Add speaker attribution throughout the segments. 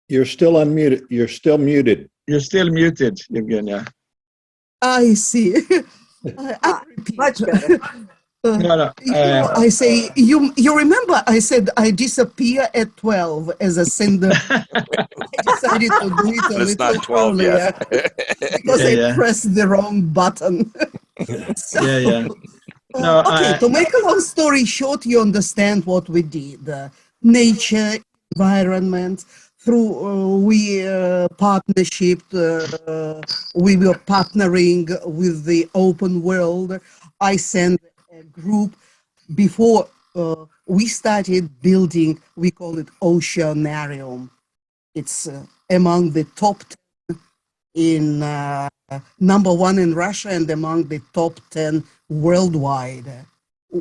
Speaker 1: You're still unmuted. You're still muted.
Speaker 2: You're still muted, Evgenia.
Speaker 3: I see. I repeat.
Speaker 4: Much better.
Speaker 2: No.
Speaker 3: I say, you remember I said I disappear at 12 as a sender. I decided to do it a
Speaker 5: It's
Speaker 3: little
Speaker 5: not 12
Speaker 3: earlier
Speaker 5: yet.
Speaker 3: because
Speaker 2: Yeah.
Speaker 3: I pressed the wrong button. So,
Speaker 2: Yeah. No,
Speaker 3: okay, to make a long story short, you understand what we did. Nature, environment, through we partnership, we were partnering with the open world. I sent a group before we started building, we call it Oceanarium. It's among the top 10 in #1 in Russia and among the top 10 worldwide.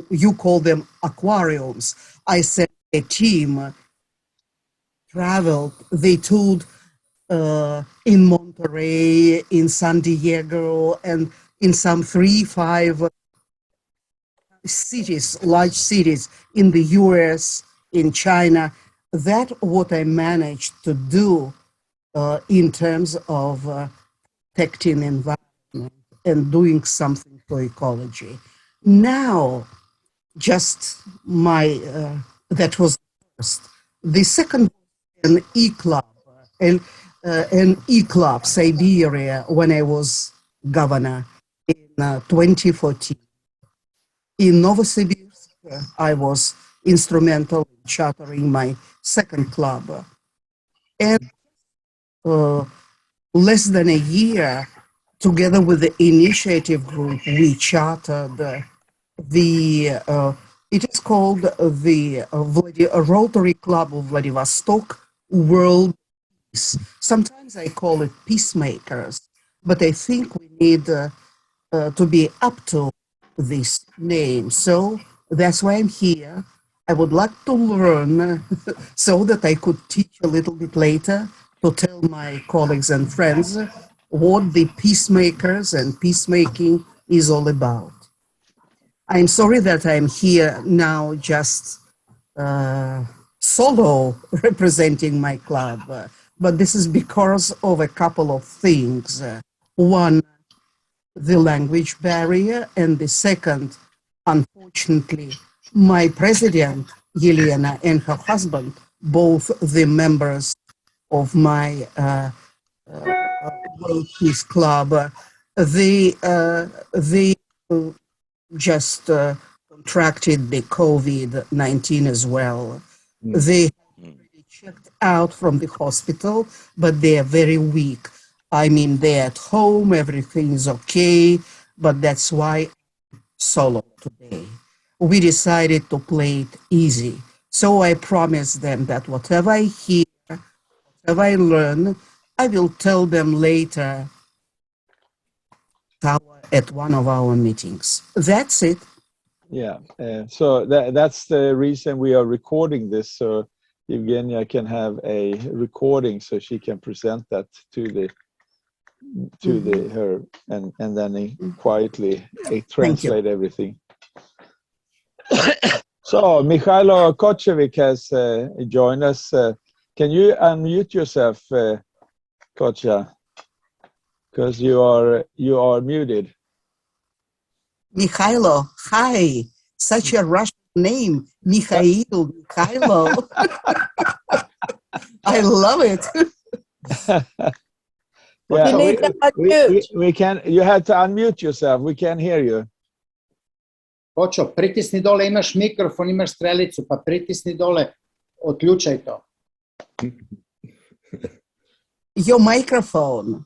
Speaker 3: You call them aquariums. I sent a team, traveled, they toured in Monterey, in San Diego, and in some 3-5 cities, large cities in the US, in China. That's what I managed to do in terms of protecting environment and doing something for ecology. Now, just my, that was first. The second, an e-club, an e-club, Siberia, when I was governor in 2014. In Novosibirsk, I was instrumental in chartering my second club. And less than a year, together with the initiative group, we chartered it is called the Rotary Club of Vladivostok World Peace. Sometimes I call it Peacemakers, but I think we need to be up to this name. So that's why I'm here. I would like to learn so that I could teach a little bit later to tell my colleagues and friends what the peacemakers and peacemaking is all about. I'm sorry that I'm here now just solo representing my club, but this is because of a couple of things. One, the language barrier, and the second, unfortunately, my president, Yelena, and her husband, both the members of my World Peace Club, they just contracted the COVID-19 as well. They already checked out from the hospital, but they are very weak. I mean, they're at home, everything is okay, but that's why solo today. We decided to play it easy. So I promised them that whatever I hear, whatever I learn, I will tell them later at one of our meetings. That's it.
Speaker 2: Yeah, so that's the reason we are recording this, so Evgenia can have a recording so she can present that to her and then quietly translate everything. So Mikhailo Kochevic has joined us. Can you unmute yourself, Kotcha? Because you are muted.
Speaker 3: Mikhailo, hi. Such a Russian name, Mikhail, Mikhailo. I love it.
Speaker 2: Yeah, we can. You had to unmute yourself. We can't hear you.
Speaker 6: Kočo, pritisni dole, imaš mikrofon, imaš strelicu, pa pritisni dole, otključaj to.
Speaker 3: Your microphone.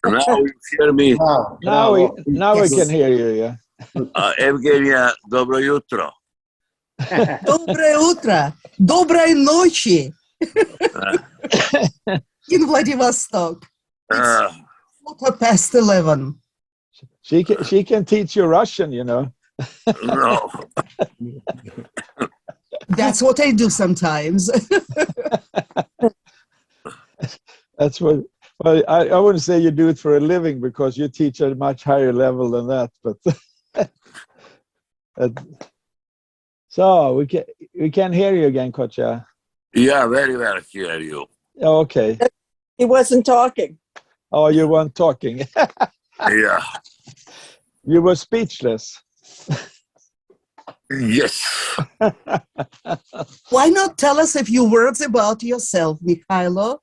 Speaker 5: Now you hear me.
Speaker 2: Now we can hear you, yeah.
Speaker 5: Evgenia, dobro jutro.
Speaker 3: Доброе утро. Доброй ночи. In Vladivostok. It's 11:15.
Speaker 2: She can teach you Russian, you know.
Speaker 5: No.
Speaker 3: That's what I do sometimes.
Speaker 2: That's what. Well, I wouldn't say you do it for a living because you teach at a much higher level than that. But so we can hear you again, Kotcha.
Speaker 5: Yeah, very well hear you.
Speaker 2: Okay.
Speaker 4: He wasn't talking.
Speaker 2: Oh, you weren't talking.
Speaker 5: Yeah.
Speaker 2: You were speechless.
Speaker 5: Yes.
Speaker 3: Why not tell us a few words about yourself, Mikhailo?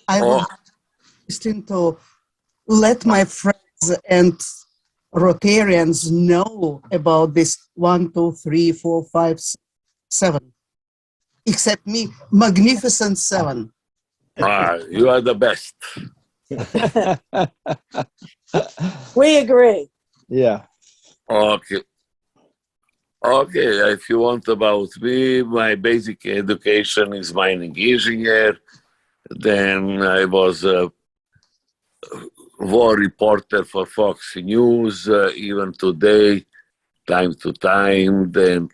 Speaker 3: I would
Speaker 5: Oh,
Speaker 3: interesting to let my friends and Rotarians know about this 1, 2, 3, 4, 5, 7. Except me, magnificent 7.
Speaker 5: you are the best.
Speaker 4: We agree.
Speaker 2: Yeah.
Speaker 5: Okay. Okay, if you want about me, my basic education is mining engineer. Then I was a war reporter for Fox News, even today, time to time. Then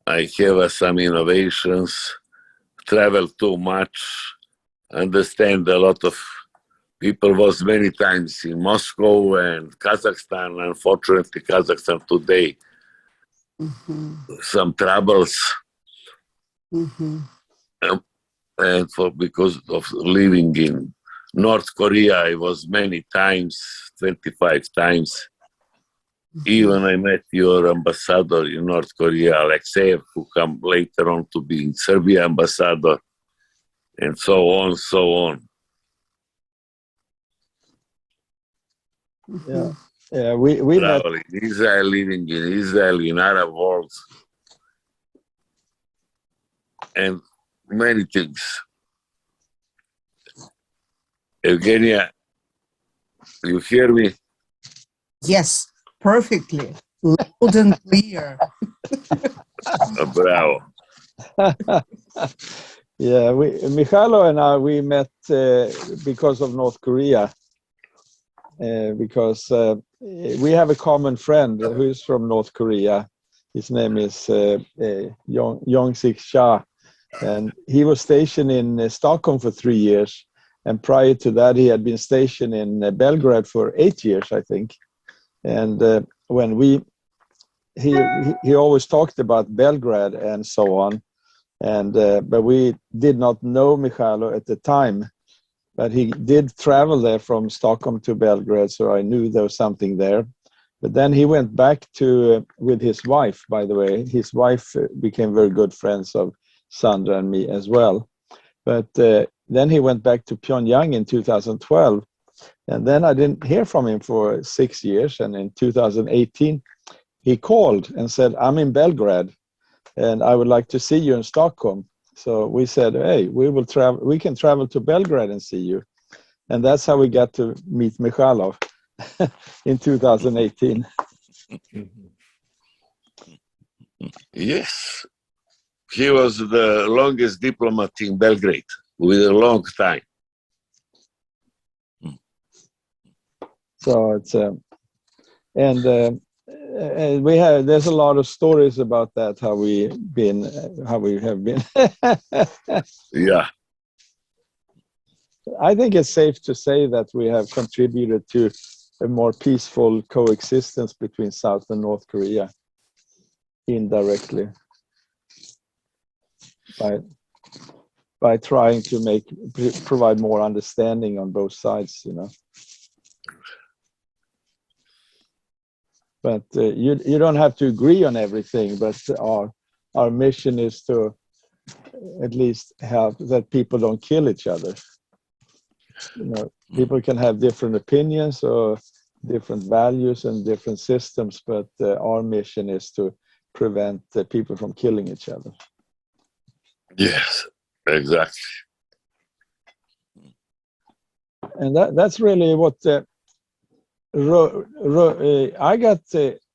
Speaker 5: I have some innovations, travel too much, understand a lot of people. Was many times in Moscow and Kazakhstan. Unfortunately, Kazakhstan today, some troubles. And because of living in North Korea, I was many times, 25 times. Even I met your ambassador in North Korea, Alexeyev, who come later on to be Serbia ambassador, and so on, so on.
Speaker 2: Yeah. Yeah. We met.
Speaker 5: Traveling Israel, living in Israel, in Arab world, and many things. Evgenia, you hear me?
Speaker 3: Yes, perfectly. Loud and clear.
Speaker 5: Bravo.
Speaker 2: Yeah. Mikhailo and I, we met because of North Korea. Because we have a common friend who is from North Korea. His name is Yong-Sik Shah, and he was stationed in Stockholm for 3 years. And prior to that, he had been stationed in Belgrade for 8 years, I think. And when he always talked about Belgrade and so on. And but we did not know Mikhailo at the time. But he did travel there from Stockholm to Belgrade, so I knew there was something there. But then he went back to, with his wife, by the way. His wife became very good friends of Sandra and me as well. But then he went back to Pyongyang in 2012. And then I didn't hear from him for 6 years. And in 2018, he called and said, I'm in Belgrade, and I would like to see you in Stockholm. So we said, hey, we can travel to Belgrade and see you. And that's how we got to meet Mikhailo in 2018.
Speaker 5: Yes. He was the longest diplomat in Belgrade with a long time.
Speaker 2: So it's and there's a lot of stories about that, how we have been.
Speaker 5: Yeah.
Speaker 2: I think it's safe to say that we have contributed to a more peaceful coexistence between South and North Korea indirectly by trying to provide more understanding on both sides, you know. But you don't have to agree on everything, but our mission is to at least have that people don't kill each other. You know, people can have different opinions or different values and different systems, but our mission is to prevent people from killing each other.
Speaker 5: Yes, exactly.
Speaker 2: And that's really what I got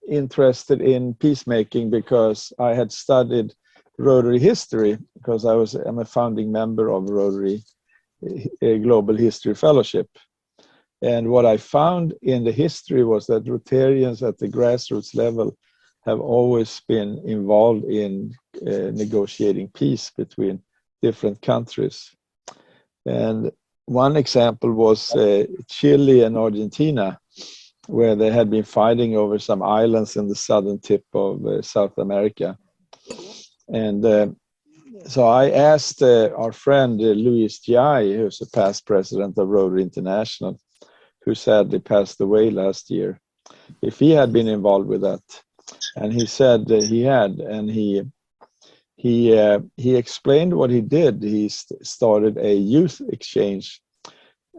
Speaker 2: interested in peacemaking because I had studied Rotary history, because I'm a founding member of Rotary Global History Fellowship. And what I found in the history was that Rotarians at the grassroots level have always been involved in negotiating peace between different countries. And one example was Chile and Argentina, where they had been fighting over some islands in the southern tip of South America. And so I asked our friend Louis Giai, who's a past president of Rotary International, who sadly passed away last year, if he had been involved with that. And he said that he had, and he explained what he did. He started a youth exchange.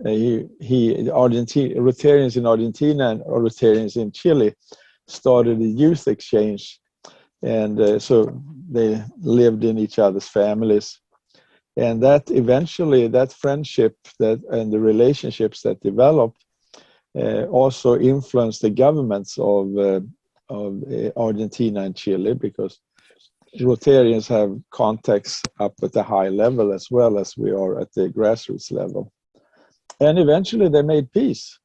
Speaker 2: Rotarians in Argentina and Rotarians in Chile started a youth exchange, and so they lived in each other's families. And that eventually, that friendship and the relationships that developed also influenced the governments of Argentina and Chile, because Rotarians have contacts up at the high level as well as we are at the grassroots level. And eventually they made peace.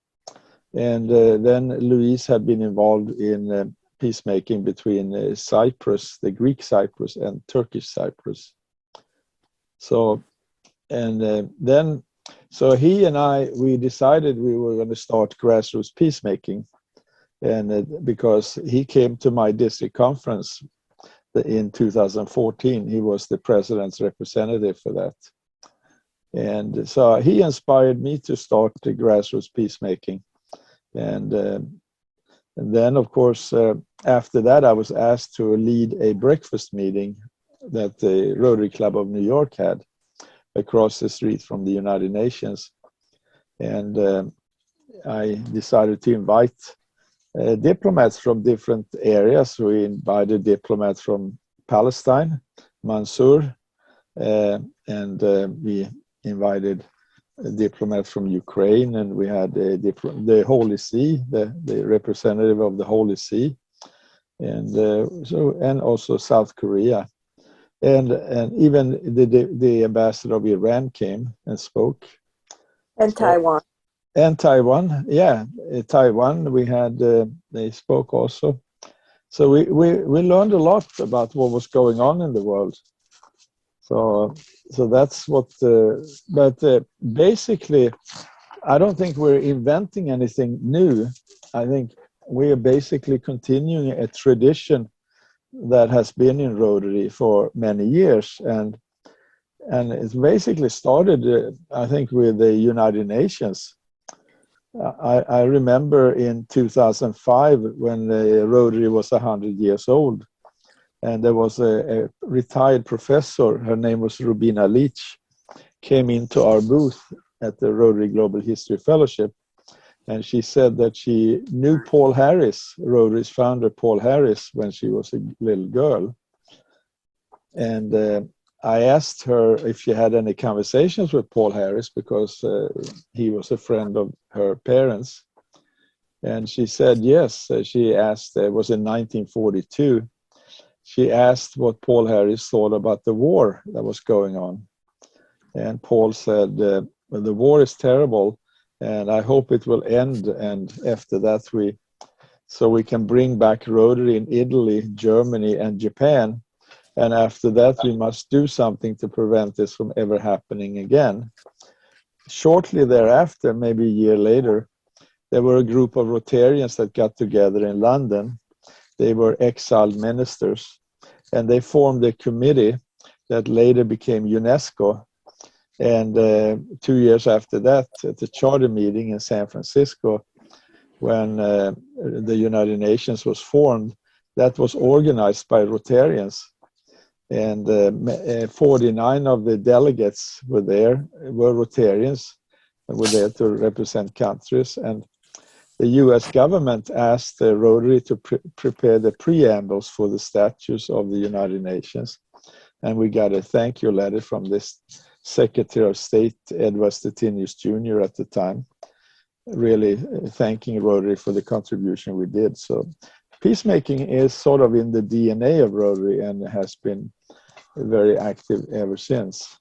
Speaker 2: And then Luis had been involved in peacemaking between Cyprus, the Greek Cyprus, and Turkish Cyprus. So, and then, so he and I, we decided we were going to start Grassroots Peacemaking. And because he came to my district conference in 2014, he was the president's representative for that. And so he inspired me to start the Grassroots Peacemaking. And then, of course, after that, I was asked to lead a breakfast meeting that the Rotary Club of New York had across the street from the United Nations. And I decided to invite diplomats from different areas. We invited diplomats from Palestine, Mansour, and we invited a diplomat from Ukraine, and we had the Holy See, the representative of the Holy See, and and also South Korea, and even the ambassador of Iran came and spoke,
Speaker 4: And Taiwan.
Speaker 2: and Taiwan, yeah, Taiwan. We had they spoke also, so we learned a lot about what was going on in the world. So that's what, but basically, I don't think we're inventing anything new. I think we are basically continuing a tradition that has been in Rotary for many years. And it's basically started, I think, with the United Nations. I remember in 2005 when the Rotary was 100 years old. And there was a retired professor, her name was Rubina Leach, came into our booth at the Rotary Global History Fellowship. And she said that she knew Paul Harris, Rotary's founder, Paul Harris, when she was a little girl. And I asked her if she had any conversations with Paul Harris, because he was a friend of her parents. And she said yes. She asked, it was in 1942. She asked what Paul Harris thought about the war that was going on. And Paul said, well, the war is terrible, and I hope it will end. And after that, we can bring back Rotary in Italy, Germany, and Japan. And after that, we must do something to prevent this from ever happening again. Shortly thereafter, maybe a year later, there were a group of Rotarians that got together in London. They were exiled ministers, and they formed a committee that later became UNESCO. And 2 years after that, at the charter meeting in San Francisco, when the United Nations was formed, that was organized by Rotarians. And 49 of the delegates were Rotarians, and were there to represent countries. And the US government asked the Rotary to prepare the preambles for the statutes of the United Nations. And we got a thank you letter from this Secretary of State, Edward Stettinius Jr. at the time, really thanking Rotary for the contribution we did. So peacemaking is sort of in the DNA of Rotary and has been very active ever since.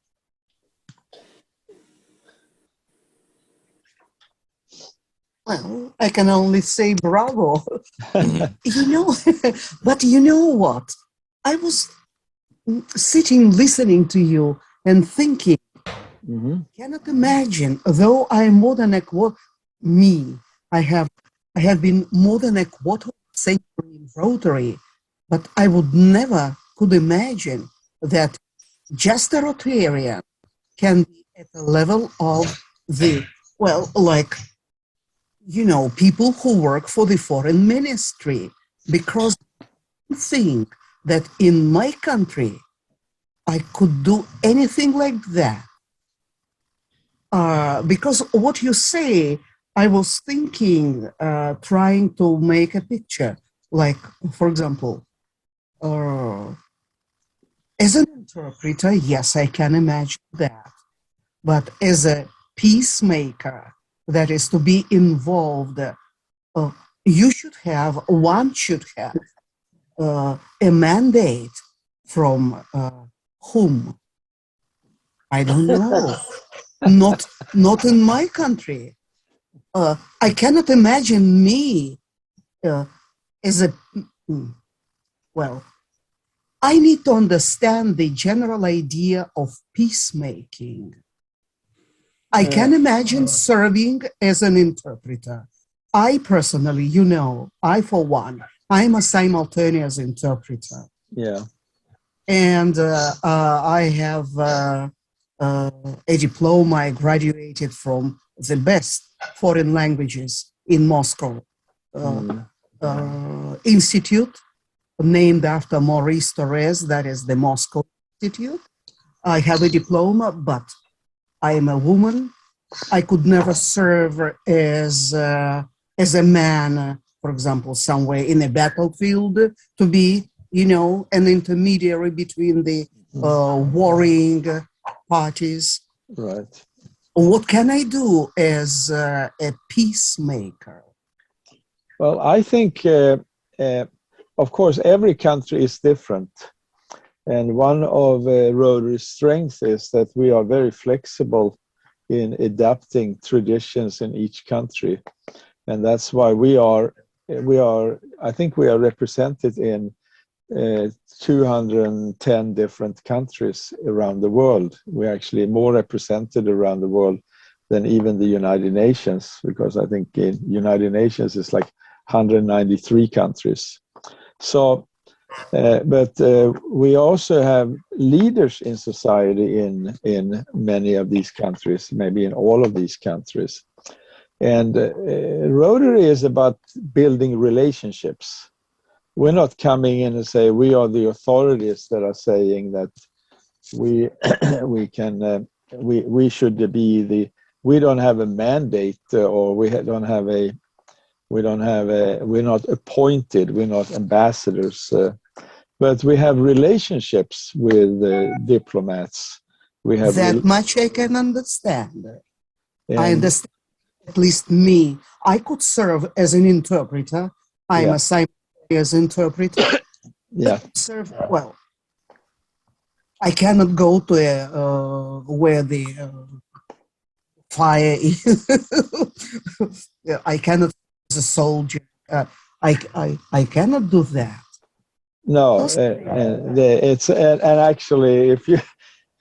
Speaker 3: Well, I can only say bravo. But you know what? I was sitting, listening to you and thinking, cannot imagine, though I am more than I have been more than a quarter century in Rotary, but I would never could imagine that just a Rotarian can be at the level of the, well, like, you know, people who work for the foreign ministry, because I think that in my country, I could do anything like that. Because what you say, I was thinking, trying to make a picture, like, for example, as an interpreter, yes, I can imagine that. But as a peacemaker, that is to be involved, one should have a mandate from whom? I don't know. Not in my country. I cannot imagine me as a, well, I need to understand the general idea of peacemaking. I can imagine serving as an interpreter. I personally, you know, I for one, I'm a simultaneous interpreter.
Speaker 2: Yeah.
Speaker 3: And I have a diploma. I graduated from the best foreign languages in Moscow Institute, named after Maurice Thorez, that is the Moscow Institute. I have a diploma, but I am a woman. I could never serve as a man, for example, somewhere in a battlefield, to be, you know, an intermediary between the warring parties.
Speaker 2: Right.
Speaker 3: What can I do as a peacemaker?
Speaker 2: Well, I think, of course, every country is different. And one of Rotary's strengths is that we are very flexible in adapting traditions in each country. And that's why I think we are represented in 210 different countries around the world. We're actually more represented around the world than even the United Nations, because I think in United Nations is like 193 countries. So, but we also have leaders in society in many of these countries, maybe in all of these countries. And Rotary is about building relationships. We're not coming in and say we are the authorities that are saying that we don't have a mandate, or we're not appointed, we're not ambassadors, but we have relationships with diplomats. We have
Speaker 3: That much I can understand. I
Speaker 2: and
Speaker 3: understand, at least me. I could serve as an interpreter. I'm a simultaneous interpreter.
Speaker 2: yeah,
Speaker 3: Serve well. I cannot go to where the fire is. I cannot as a soldier. I cannot do that.
Speaker 2: no, it's and actually, if you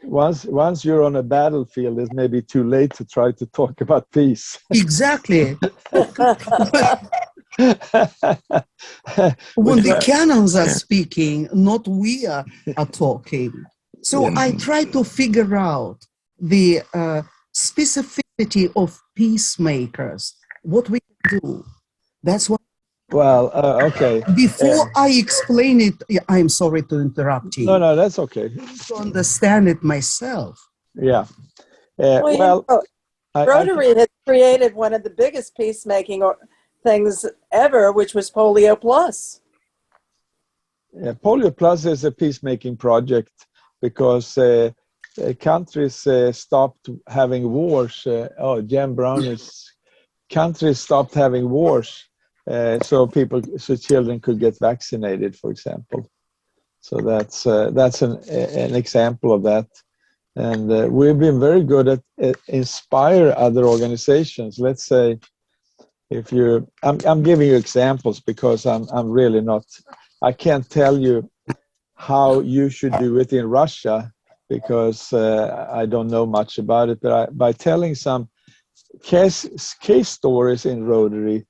Speaker 2: once you're on a battlefield, it's maybe too late to try to talk about peace.
Speaker 3: Exactly. When the cannons are speaking, not we are talking. So I try to figure out the specificity of peacemakers, what we can do. That's what.
Speaker 2: Well, okay.
Speaker 3: Before I explain it, I'm sorry to interrupt you.
Speaker 2: No, that's okay.
Speaker 3: To understand it myself.
Speaker 2: Yeah.
Speaker 4: Well, Rotary has created one of the biggest peacemaking things ever, which was Polio Plus.
Speaker 2: Polio Plus is a peacemaking project because countries stopped having wars. Jem Brown is countries stopped having wars, so children could get vaccinated, for example. So that's an example of that. And we've been very good at inspire other organizations. Let's say, if I'm giving you examples because I'm really not. I can't tell you how you should do it in Russia because I don't know much about it. But by telling some case stories in Rotary,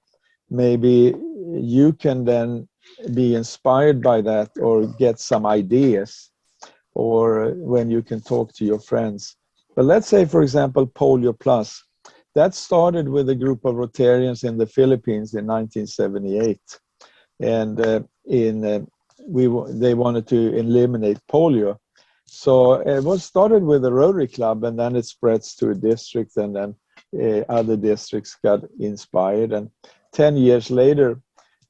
Speaker 2: maybe you can then be inspired by that or get some ideas. or when you can talk to your friends. But let's say, for example, Polio Plus. That started with a group of Rotarians in the Philippines in 1978. And they wanted to eliminate polio. So it was started with a Rotary Club, and then it spreads to a district, and then other districts got inspired. And 10 years later,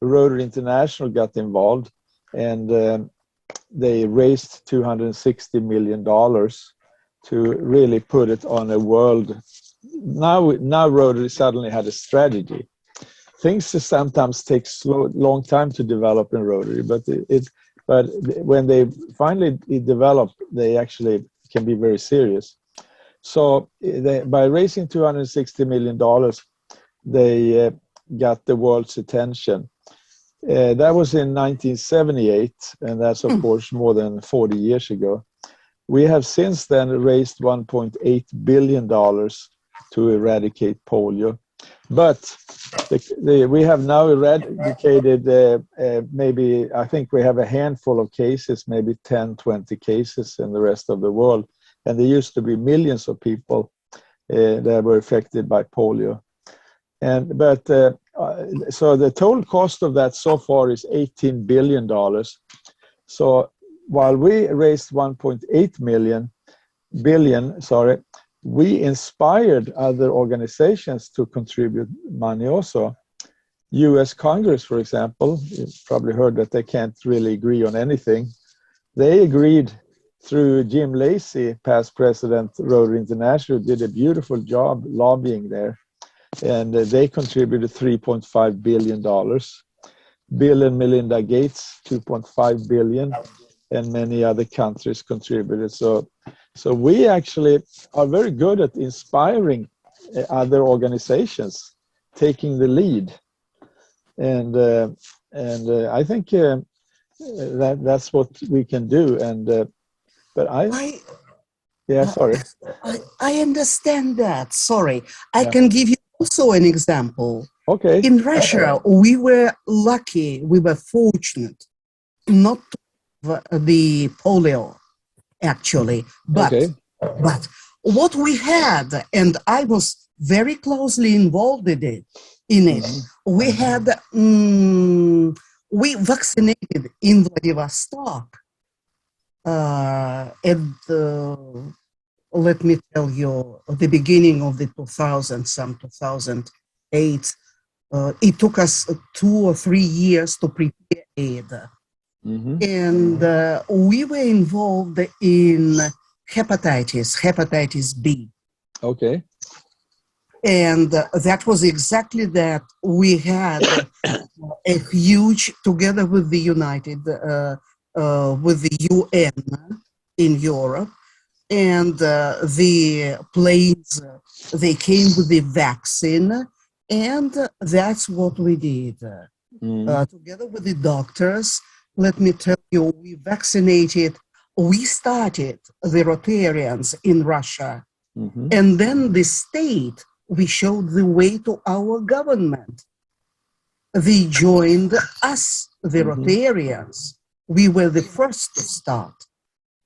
Speaker 2: Rotary International got involved, and they raised $260 million to really put it on a world. Now Rotary suddenly had a strategy. Things sometimes take long time to develop in Rotary, but when they finally develop, they actually can be very serious. So by raising $260 million, they got the world's attention. That was in 1978, and that's of course more than 40 years ago. We have since then raised $1.8 billion to eradicate polio. But we have now eradicated maybe, I think we have a handful of cases, maybe 10, 20 cases in the rest of the world. And there used to be millions of people that were affected by polio. So the total cost of that so far is $18 billion. So while we raised 1.8 billion, we inspired other organizations to contribute money also. US Congress, for example, you've probably heard that they can't really agree on anything. They agreed through Jim Lacey, past president, Rotary International, did a beautiful job lobbying there. And they contributed $3.5 billion. Bill and Melinda Gates, $2.5 billion, and many other countries contributed. So we actually are very good at inspiring other organizations, taking the lead, and I think that's what we can do. But sorry.
Speaker 3: I understand that. Sorry, I can give you also an example.
Speaker 2: Okay.
Speaker 3: In Russia, we were lucky, we were fortunate not to have the polio, actually. But what we had, and I was very closely involved in it, we had, we vaccinated in Vladivostok let me tell you, at the beginning of the 2008, it took us 2 or 3 years to prepare it. And we were involved in hepatitis B.
Speaker 2: Okay.
Speaker 3: And that was exactly that. We had a huge, together with the with the UN in Europe, and the planes, they came with the vaccine, and that's what we did. Together with the doctors, let me tell you, we vaccinated, we started the Rotarians in Russia, and then the state, we showed the way to our government. They joined us, the Rotarians. We were the first to start.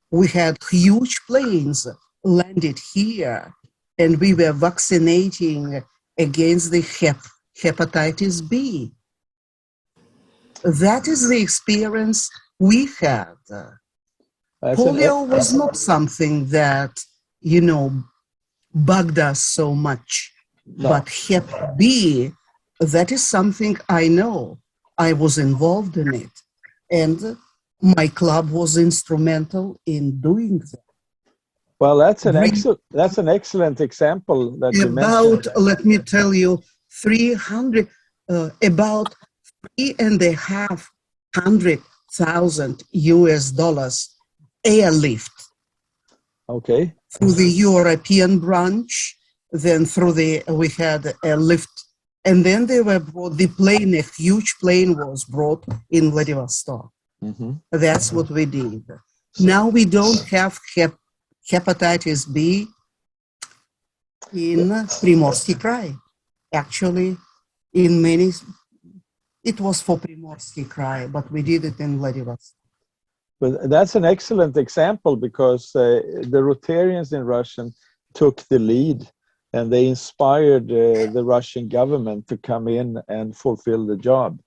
Speaker 3: We had huge planes landed here, and we were vaccinating against the hepatitis B. That is the experience we had. Polio was not something that, bugged us so much. No. But Hep B, that is something I know. I was involved in it. And my club was instrumental in doing that.
Speaker 2: Well, that's an excellent example that you mentioned.
Speaker 3: Let me tell you, 300, about $350,000 US airlift.
Speaker 2: Okay.
Speaker 3: Through the European branch, then we had a lift, and then they were brought, the plane, a huge plane was brought in Vladivostok. That's what we did. Now we don't have hepatitis B in Primorsky Krai. Actually, in many, it was for Primorsky Krai, but we did it in Vladivostok.
Speaker 2: But that's an excellent example because the Rotarians in Russia took the lead and they inspired the Russian government to come in and fulfill the job.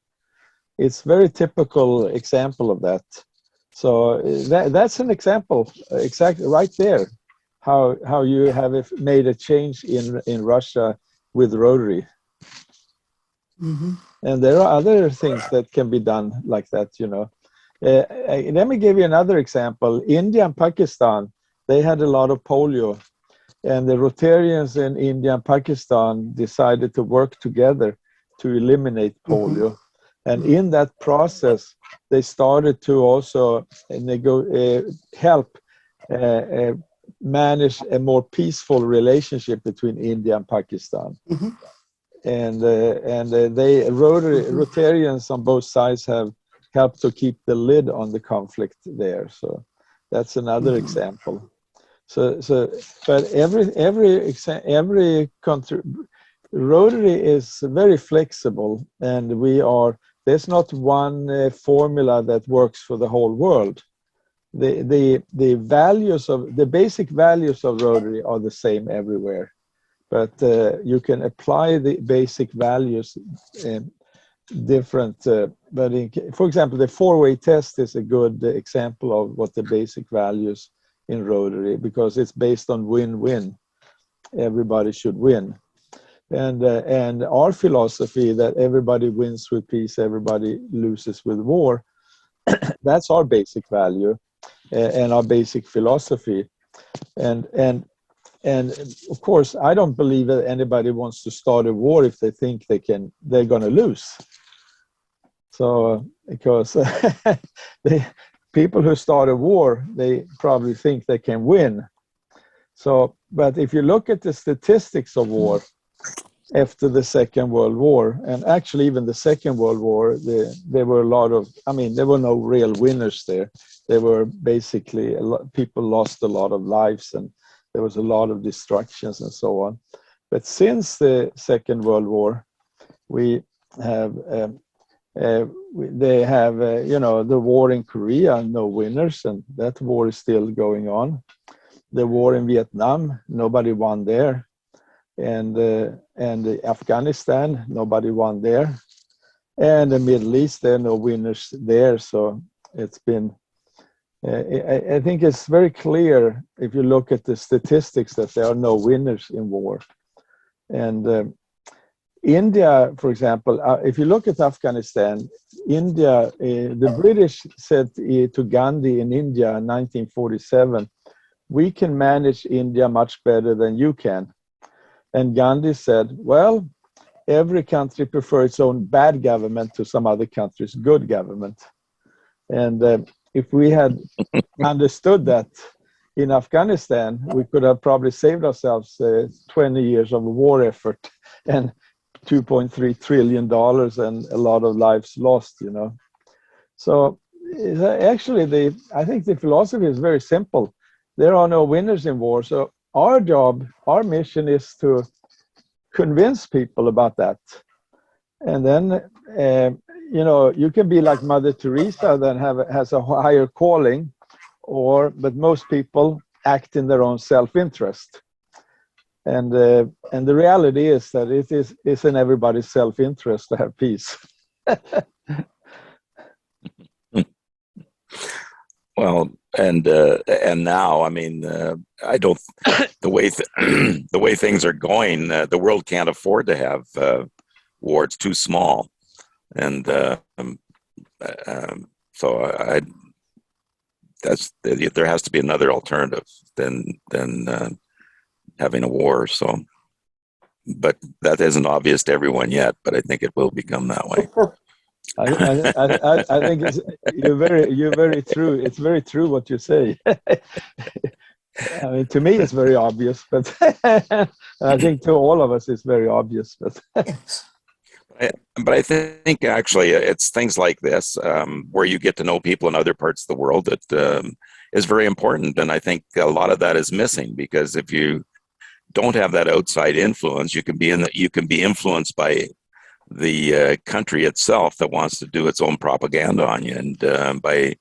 Speaker 2: It's very typical example of that. So that's an example, exactly right there, how you have made a change in Russia with Rotary.
Speaker 3: Mm-hmm.
Speaker 2: And there are other things that can be done like that, you know. Let me give you another example. India and Pakistan, they had a lot of polio. And the Rotarians in India and Pakistan decided to work together to eliminate polio. Mm-hmm. And in that process, they started to also help manage a more peaceful relationship between India and Pakistan. Mm-hmm. And Rotarians on both sides have helped to keep the lid on the conflict there. So that's another example. But every country, Rotary is very flexible, and there's not one formula that works for the whole world. The basic values of Rotary are the same everywhere, but you can apply the basic values different. For example, the four-way test is a good example of what the basic values in Rotary, because it's based on win-win. Everybody should win. And our philosophy that everybody wins with peace, everybody loses with war, that's our basic value and our basic philosophy. And of course, I don't believe that anybody wants to start a war if they think they're going to lose. So, because people who start a war, they probably think they can win. So, but if you look at the statistics of war after the Second World War, and actually even the Second World War, there were there were no real winners there. There were basically people lost a lot of lives, and there was a lot of destructions and so on. But since the Second World War, we have the war in Korea, no winners, and that war is still going on. The war in Vietnam, nobody won there, and Afghanistan, nobody won there, and the Middle East, there are no winners there. So it's been, I think it's very clear if you look at the statistics that there are no winners in war. And India, for example, if you look at Afghanistan, India, the British said to Gandhi in India in 1947, "We can manage India much better than you can." And Gandhi said, "Well, every country prefers its own bad government to some other country's good government." And if we had understood that in Afghanistan, we could have probably saved ourselves 20 years of a war effort and $2.3 trillion and a lot of lives lost, you know. So actually, I think the philosophy is very simple. There are no winners in war. So our job, our mission is to convince people about that. And then, you can be like Mother Teresa, that has a higher calling, but most people act in their own self-interest. And the reality is that it's in everybody's self-interest to have peace.
Speaker 7: Well, and now, I mean, I don't. The way things are going, the world can't afford to have war. It's too small, and so there has to be another alternative than having a war. So, but that isn't obvious to everyone yet. But I think it will become that way.
Speaker 2: I think you're very true. It's very true what you say. I mean, to me, it's very obvious, but I think to all of us, it's very obvious. But
Speaker 7: I think actually it's things like this where you get to know people in other parts of the world that is very important, and I think a lot of that is missing, because if you don't have that outside influence, you can be influenced by the country itself that wants to do its own propaganda on you, and by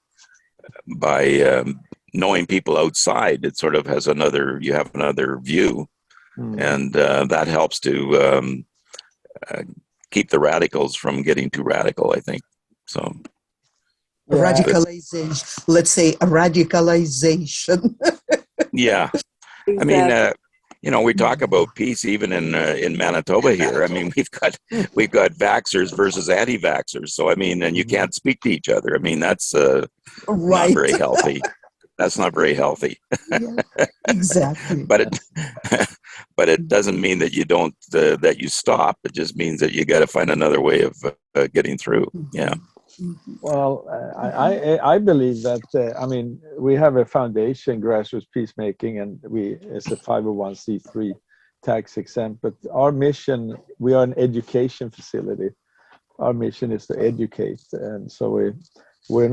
Speaker 7: knowing people outside, it sort of has you have another view, and that helps to keep the radicals from getting too radical, I think. So.
Speaker 3: Radicalization, let's say radicalization.
Speaker 7: Yeah. I mean, we talk about peace even in Manitoba here. I mean, we've got vaxxers versus anti-vaxxers. So I mean, and you can't speak to each other. I mean, that's not
Speaker 3: Right.
Speaker 7: very healthy. That's not very healthy.
Speaker 3: Yeah, exactly.
Speaker 7: but it doesn't mean that you don't that you stop. It just means that you got to find another way of getting through. Yeah.
Speaker 2: Well, I believe that, I mean, we have a foundation, Grassroots Peacemaking, and it's a 501c3 tax exempt, but our mission, we are an education facility. Our mission is to educate. And so we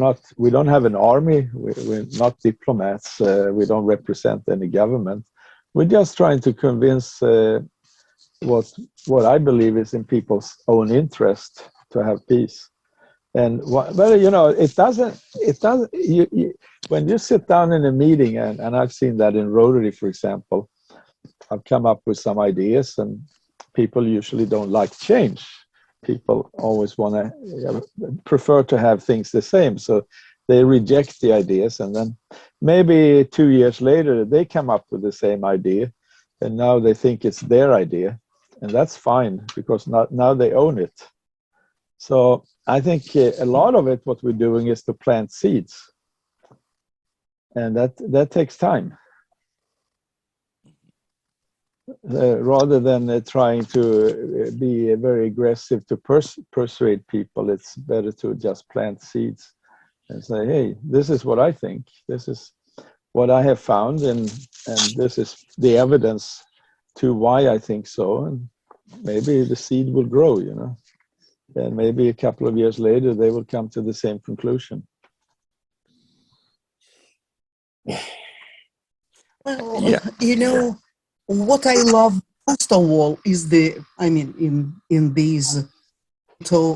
Speaker 2: don't have an army. We're not diplomats. We don't represent any government. We're just trying to convince what I believe is in people's own interest to have peace. And it doesn't, when you sit down in a meeting, and I've seen that in Rotary, for example, I've come up with some ideas, and people usually don't like change. People always prefer to have things the same. So they reject the ideas, and then maybe 2 years later, they come up with the same idea, and now they think it's their idea. And that's fine, because now they own it. So I think a lot of it, what we're doing is to plant seeds, and that takes time. Rather than trying to be very aggressive to persuade people, it's better to just plant seeds and say, hey, this is what I think. This is what I have found, and this is the evidence to why I think so. And maybe the seed will grow, and maybe a couple of years later, they will come to the same conclusion.
Speaker 3: Well,
Speaker 7: Yeah.
Speaker 3: what I love most of all is in these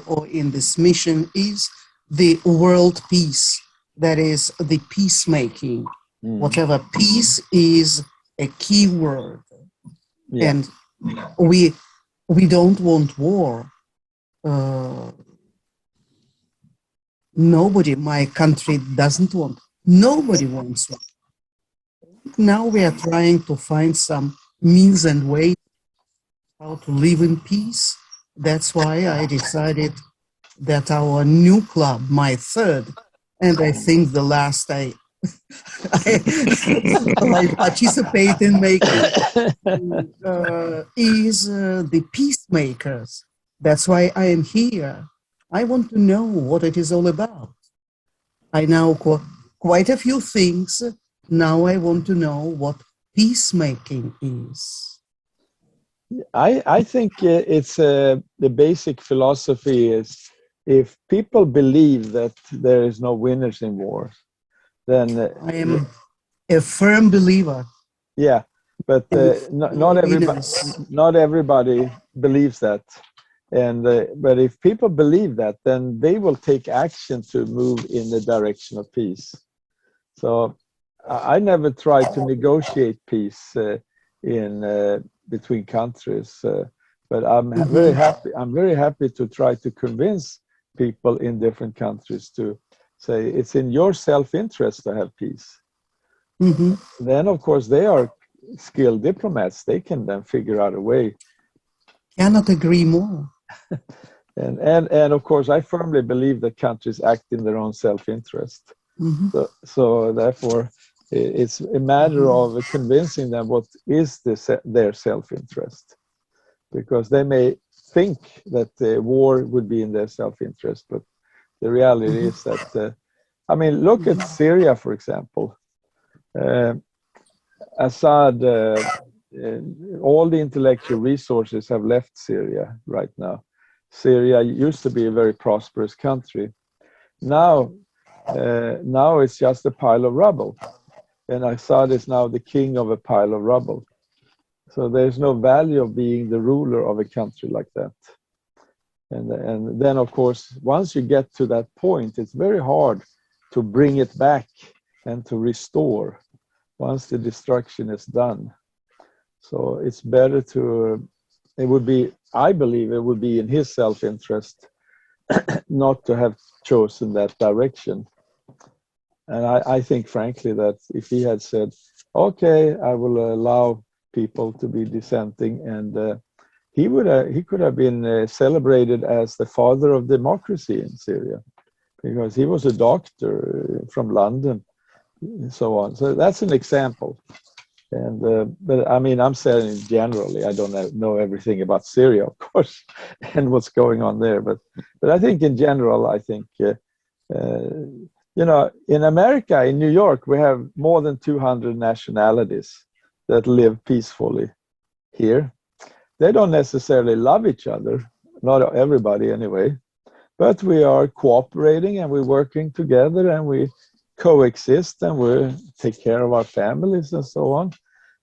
Speaker 3: or in this mission is the world peace. That is the peacemaking. Whatever peace is a key word.
Speaker 2: Yeah.
Speaker 3: And we don't want war. Nobody, my country doesn't want. Nobody wants war. Now we are trying to find some means and ways how to live in peace. That's why I decided that our new club, my third, and I think the last I participate in making, is the peacemakers. That's why I am here. I want to know what it is all about. I know quite a few things. Now I want to know what peacemaking is.
Speaker 2: I think it's the basic philosophy is, if people believe that there is no winners in war, then
Speaker 3: I am a firm believer.
Speaker 2: Yeah, but not everybody believes that. And but if people believe that, then they will take action to move in the direction of peace. So I never try to negotiate peace between countries, but I'm very happy. I'm very happy to try to convince people in different countries to say it's in your self-interest to have peace. Then, of course, they are skilled diplomats. They can then figure out a way.
Speaker 3: Cannot agree more.
Speaker 2: And of course, I firmly believe that countries act in their own self-interest. So therefore, it's a matter of convincing them what is their self-interest, because they may think that war would be in their self-interest, but the reality is that, look at Syria, for example. Assad, all the intellectual resources have left Syria right now. Syria used to be a very prosperous country. Now it's just a pile of rubble. And Assad is now the king of a pile of rubble. So there's no value of being the ruler of a country like that. And then, of course, once you get to that point, it's very hard to bring it back and to restore once the destruction is done. So it's better to, it would be, I believe it would be in his self-interest not to have chosen that direction. And I think, frankly, that if he had said, okay, I will allow people to be dissenting, and he could have been celebrated as the father of democracy in Syria, because he was a doctor from London and so on. So that's an example. And but I mean, I'm saying generally, I don't know everything about Syria, of course, and what's going on there. But I think in general, I think you know, in America, in New York, we have more than 200 nationalities that live peacefully here. They don't necessarily love each other, not everybody anyway, but we are cooperating and we're working together and we coexist and we take care of our families and so on.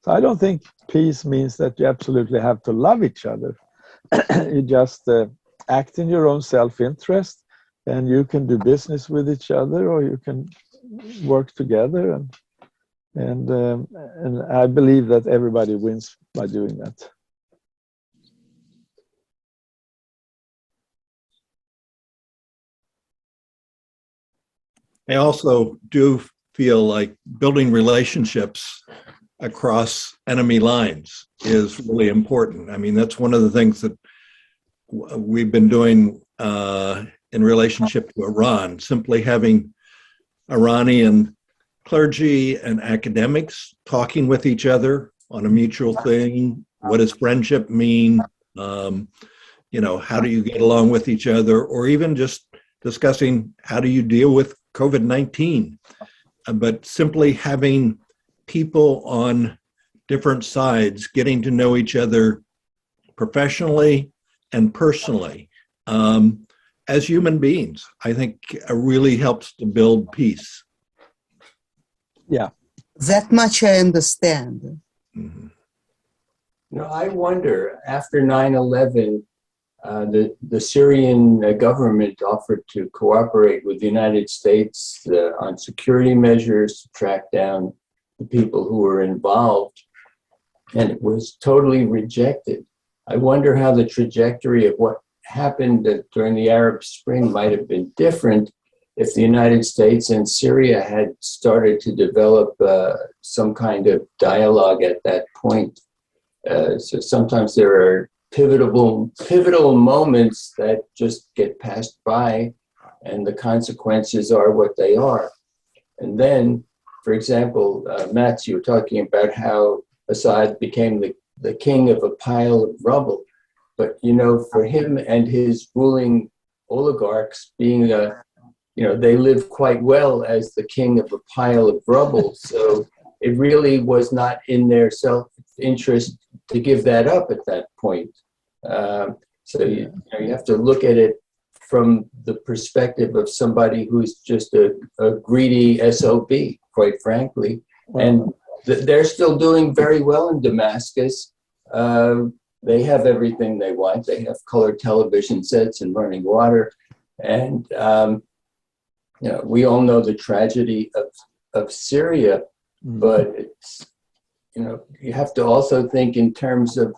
Speaker 2: So I don't think peace means that you absolutely have to love each other. You just act in your own self-interest, and you can do business with each other, or you can work together, and I believe that everybody wins by doing that.
Speaker 1: I also do feel like building relationships across enemy lines is really important. I mean, that's one of the things that we've been doing in relationship to Iran, simply having Iranian clergy and academics talking with each other on a mutual thing. What does friendship mean? You know, how do you get along with each other? Or even just discussing how do you deal with COVID-19? But simply having people on different sides getting to know each other professionally and personally as human beings, I think really helps to build peace.
Speaker 2: Yeah.
Speaker 3: That much I understand.
Speaker 1: Mm-hmm.
Speaker 8: You know, I wonder, after 9/11, the Syrian government offered to cooperate with the United States on security measures to track down the people who were involved, and it was totally rejected. I wonder how the trajectory of what happened during the Arab Spring might have been different if the United States and Syria had started to develop some kind of dialogue at that point. So sometimes there are pivotal moments that just get passed by, and the consequences are what they are. And then, for example, Mats, you were talking about how Assad became the king of a pile of rubble. But, you know, for him and his ruling oligarchs being you know, they live quite well as the king of a pile of rubble. So it really was not in their self-interest to give that up at that point. So you have to look at it from the perspective of somebody who's just a greedy SOB, quite frankly. And they're still doing very well in Damascus. They have everything they want. They have colored television sets and running water. And you know, we all know the tragedy of Syria, but it's, you know, you have to also think in terms of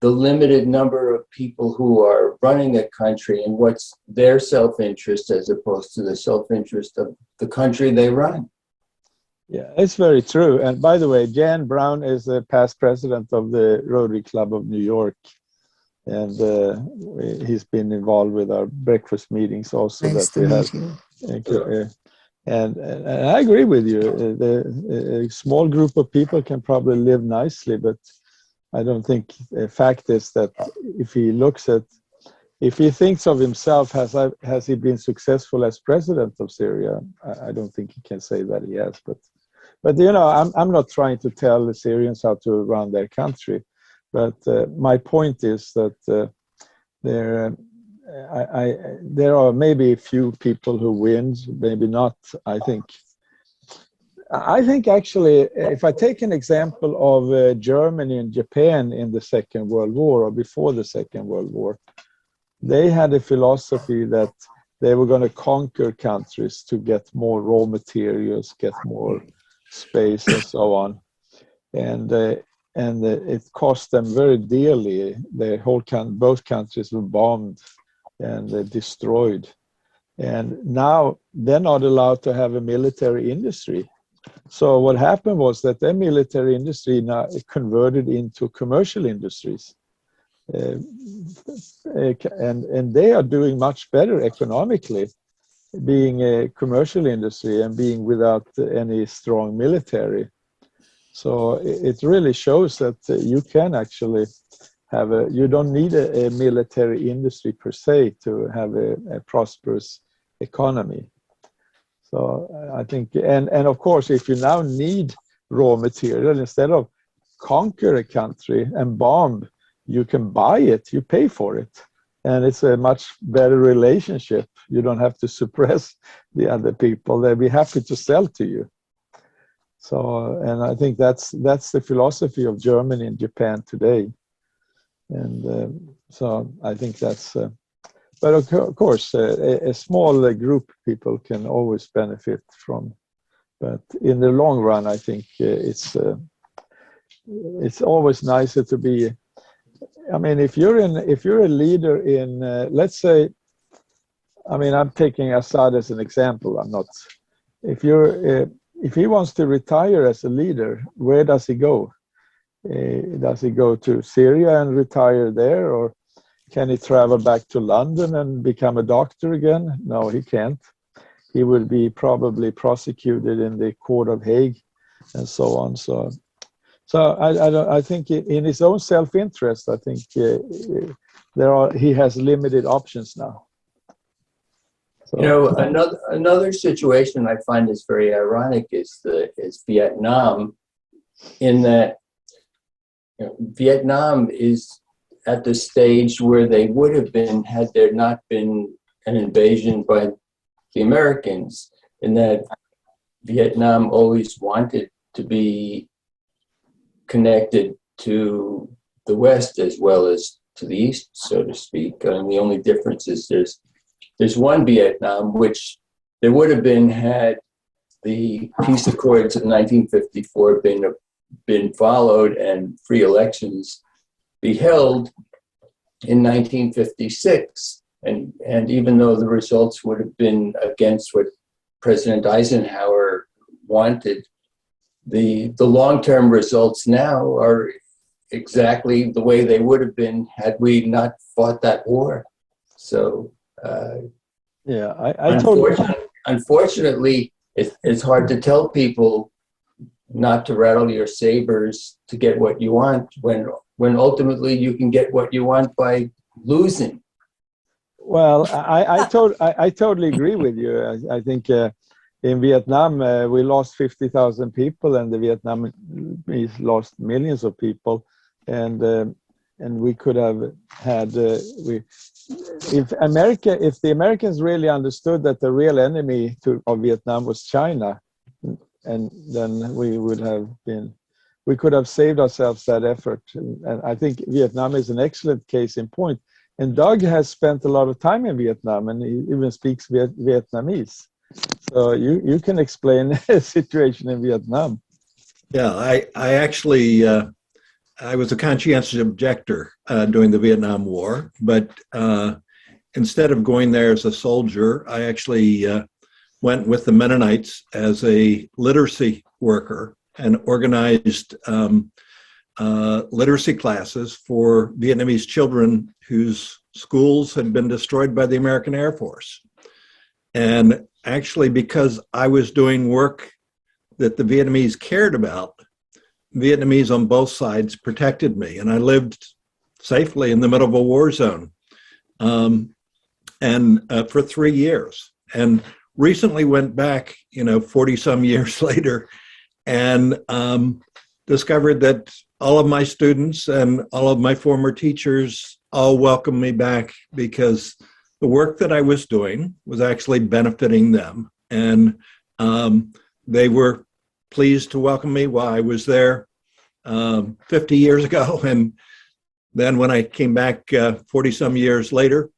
Speaker 8: the limited number of people who are running a country and what's their self-interest as opposed to the self-interest of the country they run.
Speaker 2: Yeah, it's very true. And by the way, Jan Brown is the past president of the Rotary Club of New York. And he's been involved with our breakfast meetings also.
Speaker 3: Nice
Speaker 2: that we
Speaker 3: to
Speaker 2: have.
Speaker 3: meet you.
Speaker 2: And I agree with you. A small group of people can probably live nicely, but I don't think the fact is that if he thinks of himself, has he been successful as president of Syria? I don't think he can say that he has. But you know, I'm not trying to tell the Syrians how to run their country, but my point is that there are maybe a few people who win, maybe not. I think actually, if I take an example of Germany and Japan in the Second World War or before the Second World War, they had a philosophy that they were going to conquer countries to get more raw materials, get more space, and so on. And it cost them very dearly. Both countries were bombed and destroyed. And now they're not allowed to have a military industry. So what happened was that their military industry now converted into commercial industries. And they are doing much better economically, being a commercial industry and being without any strong military. So it really shows that you can actually you don't need a military industry per se to have a prosperous economy. So I think, and of course, if you now need raw material, instead of conquer a country and bomb, you can buy it, you pay for it. And it's a much better relationship. You don't have to suppress the other people. They'll be happy to sell to you. So, and I think that's the philosophy of Germany and Japan today. And so I think that's, but of course, a small group of people can always benefit from. But in the long run, I think it's always nicer to be. I mean, if you're a leader in, let's say, I mean, I'm taking Assad as an example. I'm not. If he wants to retire as a leader, where does he go? Does he go to Syria and retire there, or can he travel back to London and become a doctor again? No, he can't. He will be probably prosecuted in the Court of Hague and so on. So I think in his own self-interest, I think he has limited options now. So,
Speaker 8: you know, another situation I find is very ironic is Vietnam, in that Vietnam is at the stage where they would have been had there not been an invasion by the Americans, in that Vietnam always wanted to be connected to the West as well as to the East, so to speak. And the only difference is there's one Vietnam, which there would have been had the peace accords of 1954 been followed and free elections be held in 1956. And even though the results would have been against what President Eisenhower wanted, the long-term results now are exactly the way they would have been had we not fought that war. So
Speaker 2: yeah, I totally.
Speaker 8: Unfortunately, it's hard to tell people not to rattle your sabers to get what you want when ultimately you can get what you want by losing.
Speaker 2: Well, I totally agree with you. I think in Vietnam we lost 50,000 people, and the Vietnamese lost millions of people, and we could have had if the Americans really understood that the real enemy of Vietnam was China, and then we could have saved ourselves that effort. And I think Vietnam is an excellent case in point. And Doug has spent a lot of time in Vietnam, and he even speaks Vietnamese. So you can explain the situation in Vietnam.
Speaker 1: Yeah, I actually, I was a conscientious objector during the Vietnam War, but instead of going there as a soldier, I actually went with the Mennonites as a literacy worker and organized literacy classes for Vietnamese children whose schools had been destroyed by the American Air Force. And actually, because I was doing work that the Vietnamese cared about, Vietnamese on both sides protected me, and I lived safely in the middle of a war zone for 3 years. And recently went back, 40 some years later, and discovered that all of my students and all of my former teachers all welcomed me back because the work that I was doing was actually benefiting them. And they were pleased to welcome me while I was there 50 years ago. And then when I came back 40 some years later,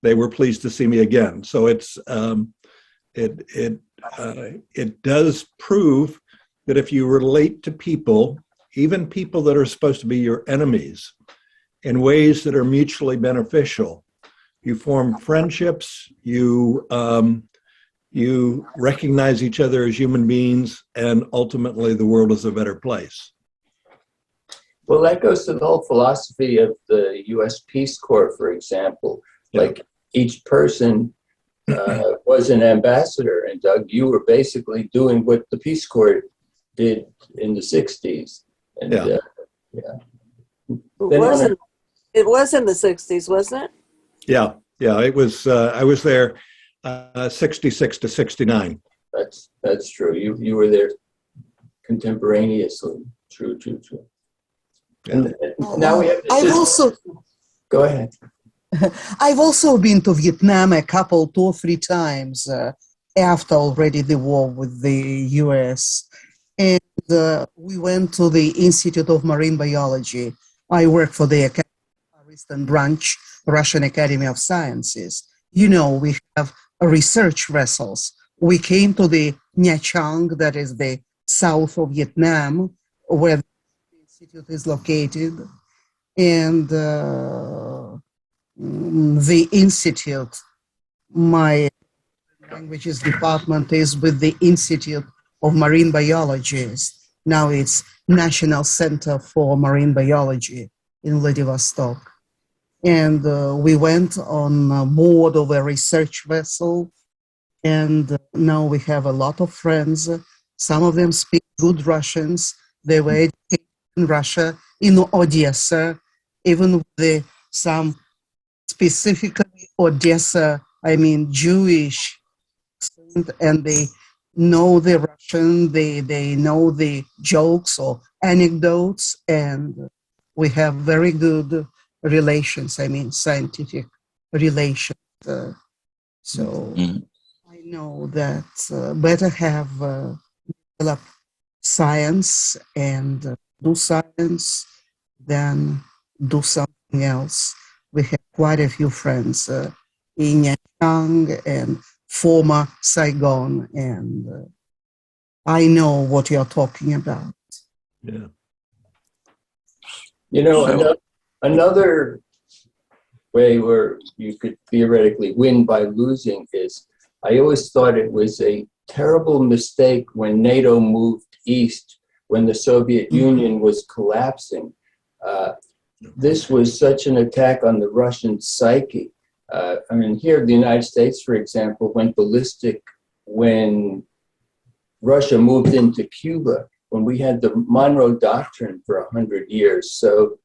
Speaker 1: they were pleased to see me again. So it does prove that if you relate to people, even people that are supposed to be your enemies, in ways that are mutually beneficial, you form friendships, you recognize each other as human beings, and ultimately the world is a better place.
Speaker 8: Well, that goes to the whole philosophy of the U.S. Peace Corps, for example.
Speaker 1: Yeah.
Speaker 8: Like each person was an ambassador, and Doug, you were basically doing what the Peace Corps did in the 60s. And
Speaker 1: Yeah.
Speaker 4: It was in the 60s, wasn't it?
Speaker 1: Yeah, it was. I was there 66 to 69.
Speaker 8: That's true. You were there contemporaneously. True. And now we have go ahead.
Speaker 3: I've also been to Vietnam 2 or 3 times after already the war with the US. And we went to the Institute of Marine Biology. I work for the Eastern Branch, Russian Academy of Sciences. You know, we have research vessels. We came to the Nha Trang, that is the south of Vietnam, where the institute is located. And the institute, my languages department is with the Institute of Marine Biologists. Now it's National Center for Marine Biology in Vladivostok. And we went on board of a research vessel, and now we have a lot of friends. Some of them speak good Russians. They were educated in Russia, in Odessa, even with some specifically Odessa, I mean Jewish, and they know the Russian, they know the jokes or anecdotes, and we have very good relations, I mean scientific relations. I know that better have develop science and do science than do something else. We have quite a few friends in Nha Trang and former Saigon, and I know what you're talking about.
Speaker 1: Yeah.
Speaker 8: You know, another way where you could theoretically win by losing is, I always thought it was a terrible mistake when NATO moved east, when the Soviet Union was collapsing. This was such an attack on the Russian psyche. I mean, here, the United States, for example, went ballistic when Russia moved into Cuba, when we had the Monroe Doctrine for 100 years. So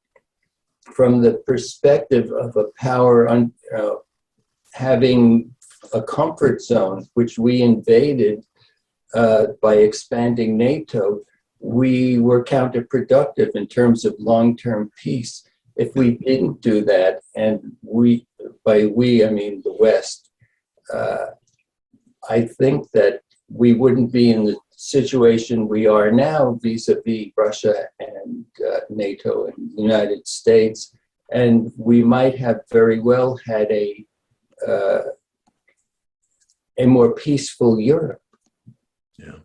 Speaker 8: from the perspective of a power having a comfort zone, which we invaded by expanding NATO, we were counterproductive in terms of long-term peace. If we didn't do that, and by we, I mean the West, I think that we wouldn't be in the situation we are now vis-a-vis Russia and NATO and the United States, and we might have very well had a more peaceful Europe.
Speaker 1: Yeah.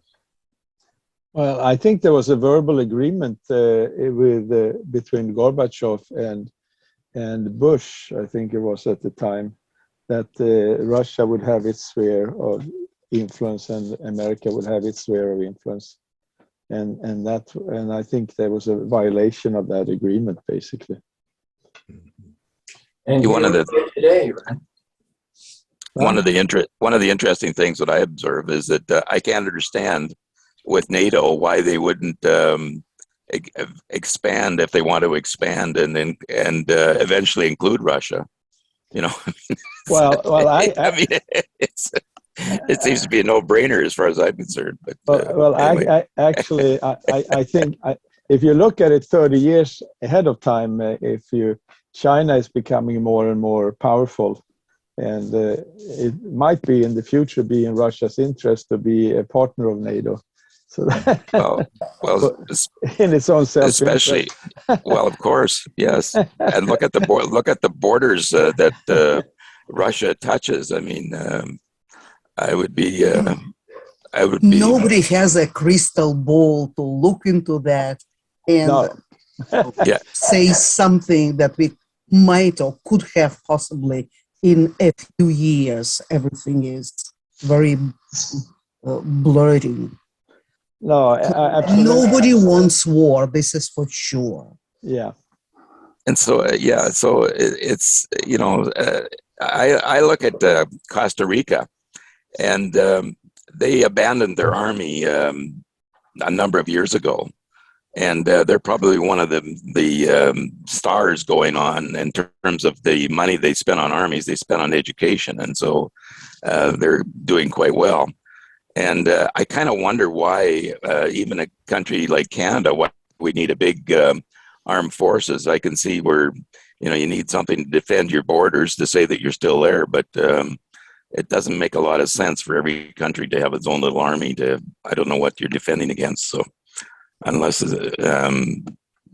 Speaker 2: Well, I think there was a verbal agreement between Gorbachev and Bush, I think it was at the time, that Russia would have its sphere of influence and America would have its sphere of influence, and I think there was a violation of that agreement, basically.
Speaker 8: And
Speaker 7: one of the
Speaker 8: today, right?
Speaker 7: one of the interesting things that I observe is that I can't understand with NATO why they wouldn't expand if they want to expand and then eventually include Russia. You know,
Speaker 2: well, I
Speaker 7: mean, it seems to be a no-brainer as far as I'm concerned. But
Speaker 2: anyway. I think if you look at it 30 years ahead of time, China is becoming more and more powerful, and it might be in the future be in Russia's interest to be a partner of NATO. So
Speaker 7: well,
Speaker 2: in its own self,
Speaker 7: especially, well, of course, yes. And look at the borders that Russia touches, I mean, I would be, I would be.
Speaker 3: Nobody has a crystal ball to look into that and
Speaker 2: No.
Speaker 7: Yeah.
Speaker 3: say something that we might or could have possibly in a few years. Everything is very blurry.
Speaker 2: No, absolutely.
Speaker 3: Nobody wants war. This is for sure.
Speaker 2: Yeah.
Speaker 7: And so, yeah, so it's, you know, I look at Costa Rica, and they abandoned their army a number of years ago. And they're probably one of the stars going on in terms of the money they spend on armies, they spend on education. And so they're doing quite well. And I kind of wonder why even a country like Canada, why we need a big armed forces. I can see where, you know, you need something to defend your borders to say that you're still there, but it doesn't make a lot of sense for every country to have its own little army to, I don't know what you're defending against. So unless,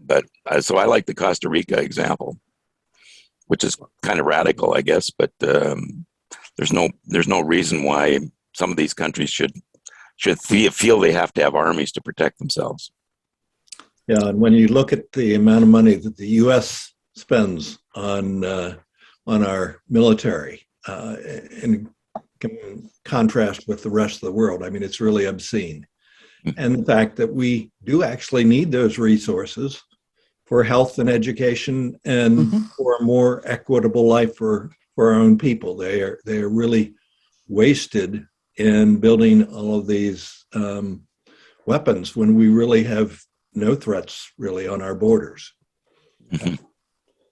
Speaker 7: but so I like the Costa Rica example, which is kind of radical, I guess, but there's no reason why some of these countries should feel they have to have armies to protect themselves.
Speaker 1: Yeah, and when you look at the amount of money that the U.S. spends on our military, in contrast with the rest of the world, I mean, it's really obscene. And the fact that we do actually need those resources for health and education and for a more equitable life for our own people. They are really wasted in building all of these weapons when we really have no threats really on our borders.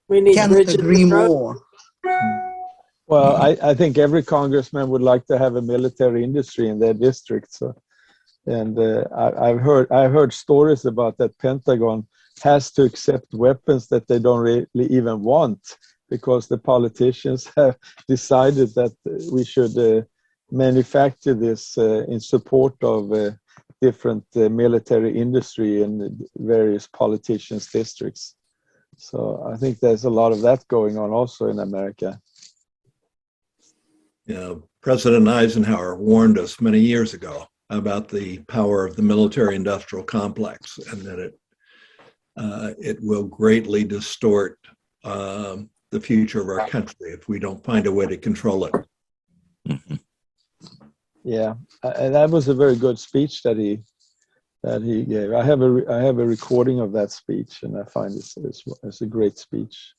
Speaker 4: We need
Speaker 3: Can't
Speaker 4: bridges
Speaker 3: agree
Speaker 4: and roads.
Speaker 3: more.
Speaker 2: Well, I think every congressman would like to have a military industry in their district. So, and I've heard stories about that Pentagon has to accept weapons that they don't really even want because the politicians have decided that we should manufacture this in support of different military industry in various politicians' districts. So I think there's a lot of that going on also in America.
Speaker 1: You know, President Eisenhower warned us many years ago about the power of the military-industrial complex and that it will greatly distort the future of our country if we don't find a way to control it.
Speaker 2: Yeah, and that was a very good speech that he gave. I have a recording of that speech, and I find it's a great speech.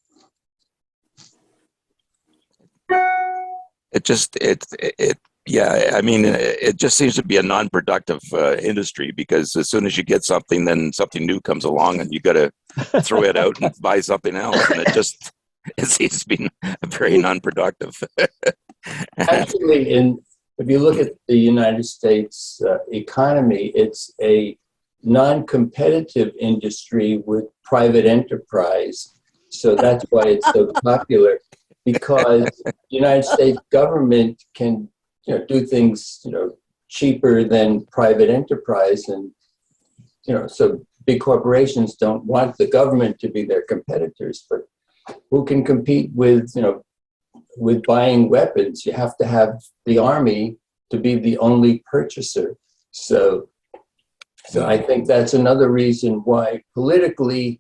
Speaker 7: Yeah, I mean, it just seems to be a non-productive industry because as soon as you get something, then something new comes along and you got to throw it out and buy something else. And it seems to be very non-productive.
Speaker 8: Actually, if you look at the United States economy, it's a non-competitive industry with private enterprise. So that's why it's so popular, because the United States government can do things cheaper than private enterprise, and so big corporations don't want the government to be their competitors. But who can compete with buying weapons? You have to have the army to be the only purchaser. So I think that's another reason why politically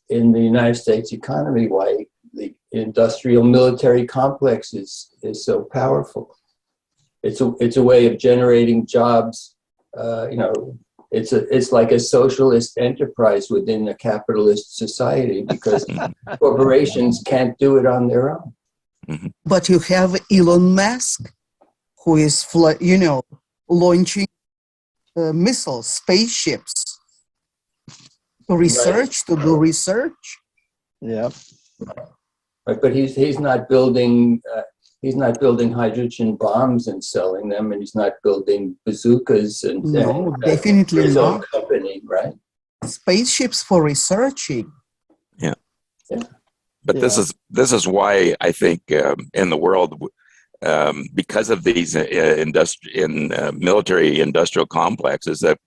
Speaker 8: in the United States economy, why the industrial military complex is so powerful. It's a way of generating jobs. It's like a socialist enterprise within a capitalist society because corporations can't do it on their own.
Speaker 3: But you have Elon Musk, who is launching missiles, spaceships to do research.
Speaker 2: Yeah.
Speaker 8: Right, but he's not building hydrogen bombs and selling them, and he's not building bazookas and
Speaker 3: definitely
Speaker 8: his own
Speaker 3: not.
Speaker 8: company, right?
Speaker 3: Spaceships for researching.
Speaker 8: Yeah.
Speaker 7: But this is why I think in the world, because of these military industrial complexes, that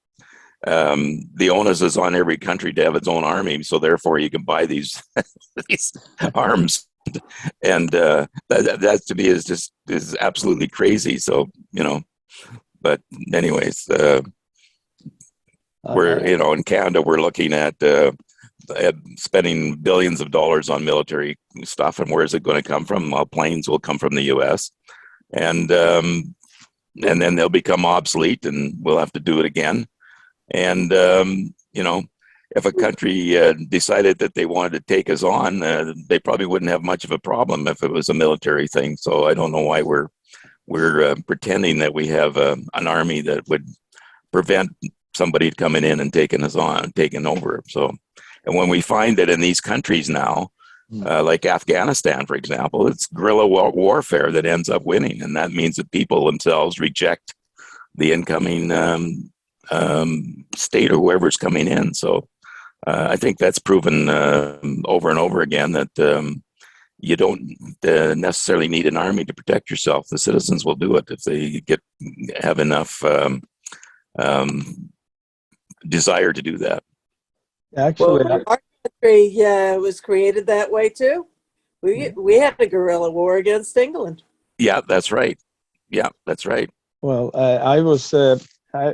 Speaker 7: the onus is on every country to have its own army. So therefore, you can buy these these arms and that to me is absolutely crazy. So but anyways, we're in Canada we're looking at spending billions of dollars on military stuff, and where is it going to come from? Well, planes will come from the U.S. and then they'll become obsolete, and we'll have to do it again. And if a country decided that they wanted to take us on, they probably wouldn't have much of a problem if it was a military thing. So I don't know why we're pretending that we have an army that would prevent somebody coming in and taking us on, taking over. So, and when we find that in these countries now, like Afghanistan, for example, it's guerrilla warfare that ends up winning, and that means that people themselves reject the incoming state or whoever's coming in. So I think that's proven over and over again that you don't necessarily need an army to protect yourself. The citizens will do it if they have enough desire to do that.
Speaker 2: Actually,
Speaker 4: well, our country was created that way too. We had a guerrilla war against England.
Speaker 7: Yeah, that's right. Yeah, that's right.
Speaker 2: well,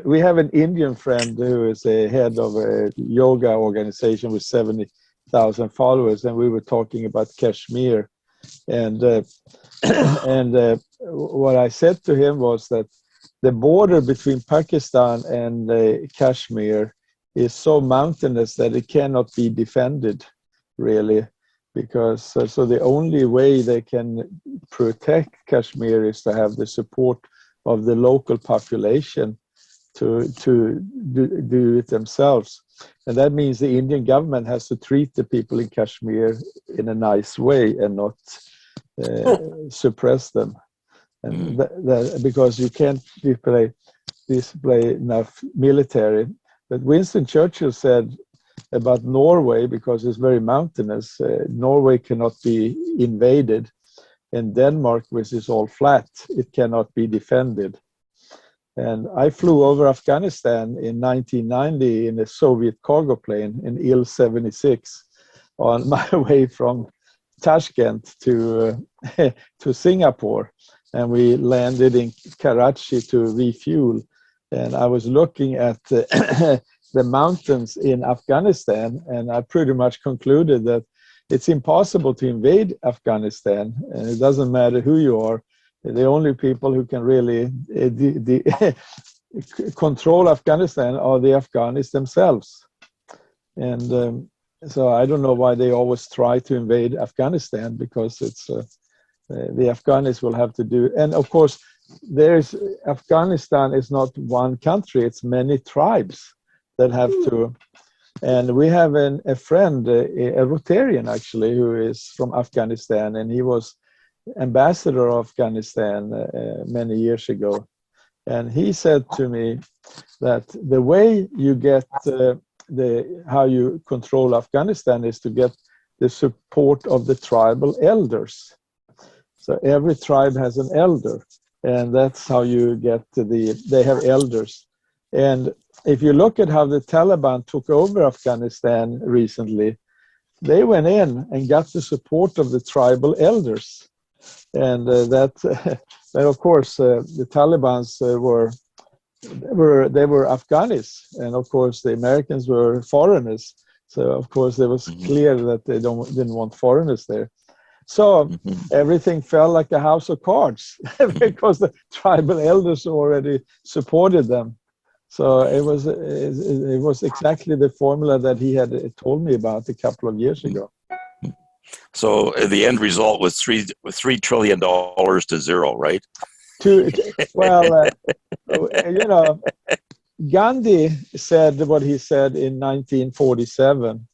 Speaker 2: we have an Indian friend who is a head of a yoga organization with 70,000 followers, and we were talking about Kashmir, and what I said to him was that the border between Pakistan and Kashmir is so mountainous that it cannot be defended, really, because so the only way they can protect Kashmir is to have the support of the local population to do it themselves. And that means the Indian government has to treat the people in Kashmir in a nice way and not suppress them. And because you can't display enough military. But Winston Churchill said about Norway, because it's very mountainous, Norway cannot be invaded. And Denmark, which is all flat, it cannot be defended. And I flew over Afghanistan in 1990 in a Soviet cargo plane in Il-76 on my way from Tashkent to Singapore. And we landed in Karachi to refuel. And I was looking at the mountains in Afghanistan, and I pretty much concluded that it's impossible to invade Afghanistan, and it doesn't matter who you are. The only people who can really control Afghanistan are the Afghans themselves. And so I don't know why they always try to invade Afghanistan, because it's the Afghans will have to do. And of course, Afghanistan is not one country, it's many tribes that have to. And we have a friend, a Rotarian actually, who is from Afghanistan, and he was ambassador of Afghanistan many years ago. And he said to me that the way you get how you control Afghanistan is to get the support of the tribal elders. So every tribe has an elder, and that's how you get they have elders. And if you look at how the Taliban took over Afghanistan recently, they went in and got the support of the tribal elders. And that of course, the Talibans were Afghans, and of course the Americans were foreigners. So of course it was clear that they didn't want foreigners there. So everything fell like a house of cards because the tribal elders already supported them. So it was exactly the formula that he had told me about a couple of years ago.
Speaker 7: So the end result was $3 trillion to zero, right?
Speaker 2: Gandhi said what he said in 1947,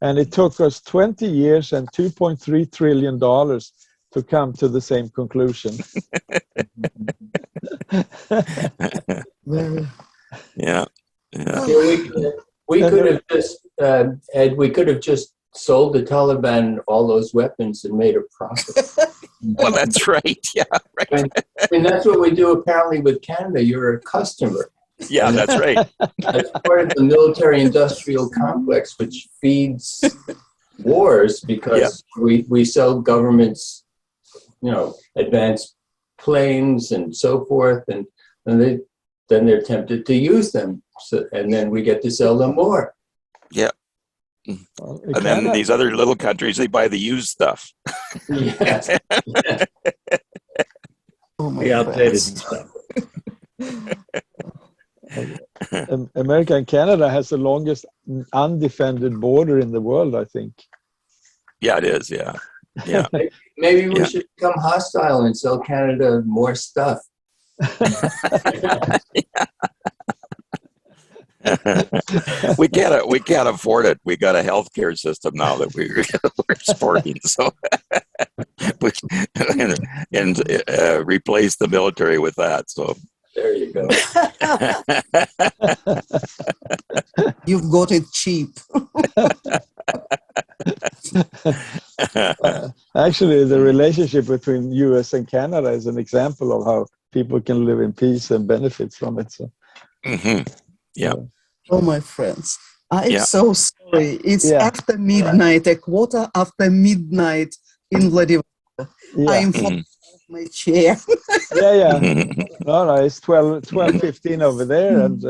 Speaker 2: and it took us 20 years and $2.3 trillion to come to the same conclusion.
Speaker 7: Yeah.
Speaker 8: We could have just, Ed, we could have just sold the Taliban all those weapons and made a profit.
Speaker 7: Well, that's right. Yeah, right.
Speaker 8: And that's what we do apparently with Canada. You're a customer.
Speaker 7: Yeah, that's right.
Speaker 8: That's part of the military-industrial complex, which feeds wars because we sell governments, advanced planes and so forth, and then they're tempted to use them, and then we get to sell them more.
Speaker 7: Yeah. And then these other little countries, they buy the used stuff.
Speaker 8: Yes.
Speaker 1: The outdated stuff.
Speaker 2: America and Canada has the longest undefended border in the world, I think.
Speaker 7: Yeah, it is. Yeah. Yeah.
Speaker 8: Maybe we should become hostile and sell Canada more stuff.
Speaker 7: we can't afford it. We got a healthcare system now that we're supporting, so and replace the military with that. So
Speaker 8: there you go.
Speaker 3: You've got it cheap.
Speaker 2: Actually, the relationship between U.S. and Canada is an example of how people can live in peace and benefit from it. So.
Speaker 7: Yeah.
Speaker 3: Oh, my friends, I'm so sorry. It's after midnight, a quarter after midnight in Vladivostok. I'm falling off my chair. No, it's 12:15 over there, and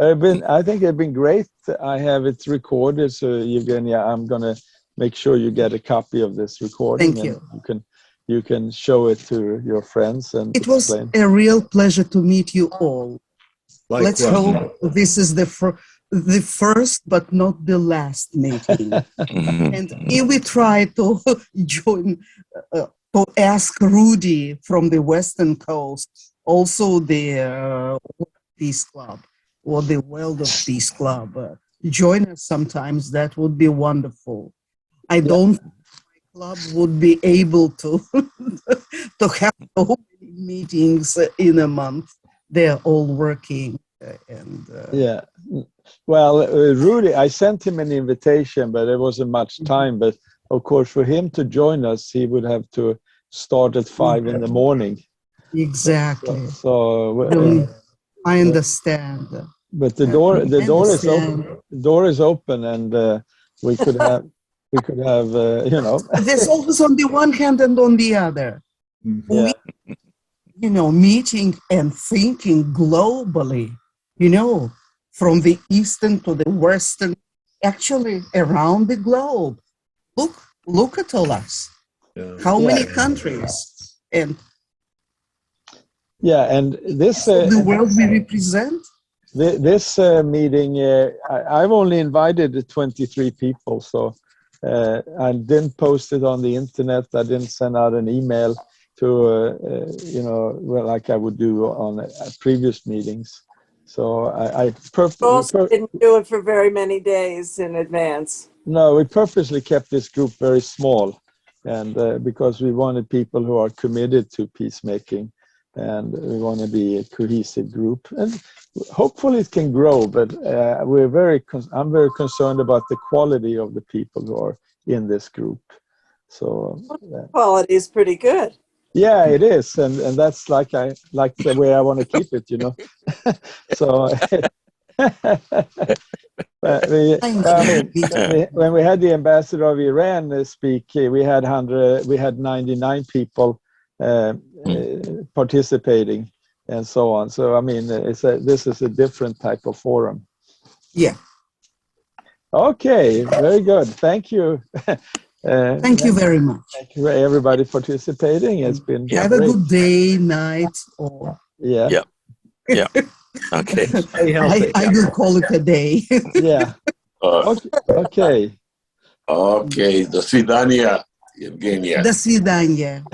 Speaker 3: I think it's been great. I have it recorded, so Evgenia, I'm gonna make sure you get a copy of this recording. Thank you.
Speaker 2: And you can show it to your friends and
Speaker 3: it was a real pleasure to meet you all. Let's hope this is the first but not the last meeting. And if we try to join, to ask Rudy from the Western Coast, also the Peace Club or the World of Peace Club, join us sometimes, that would be wonderful. I don't think my club would be able to, to have so many meetings in a month. They're all working.
Speaker 2: Well, Rudy, I sent him an invitation, but there wasn't much time. But of course, for him to join us, he would have to start at 5 in the morning.
Speaker 3: Exactly.
Speaker 2: So
Speaker 3: I understand.
Speaker 2: But the door is open, and we could have
Speaker 3: There's always on the one hand and on the other. Meeting and thinking globally, from the Eastern to the Western, actually around the globe. Look at all us. How many countries? And
Speaker 2: this
Speaker 3: the world we represent.
Speaker 2: This meeting, I've only invited 23 people, so I didn't post it on the internet. I didn't send out an email to like I would do on previous meetings. So I
Speaker 4: also didn't do it for very many days in advance.
Speaker 2: No, we purposely kept this group very small, and because we wanted people who are committed to peacemaking, and we want to be a cohesive group, and hopefully it can grow. But I'm very concerned about the quality of the people who are in this group. So
Speaker 4: quality is pretty good.
Speaker 2: Yeah, it is, and that's like the way I want to keep it, So when we had the ambassador of Iran speak, we had 99 people participating, and so on. So I mean, this is a different type of forum.
Speaker 3: Yeah.
Speaker 2: Okay, very good. Thank you.
Speaker 3: Thank you very much.
Speaker 2: Thank you, everybody participating. It's been
Speaker 3: have
Speaker 2: great.
Speaker 3: A good day, night, or
Speaker 7: yeah. Okay.
Speaker 3: I will call it a day.
Speaker 2: Yeah. Okay.
Speaker 5: Okay. До свидания, Евгения.
Speaker 3: До свидания.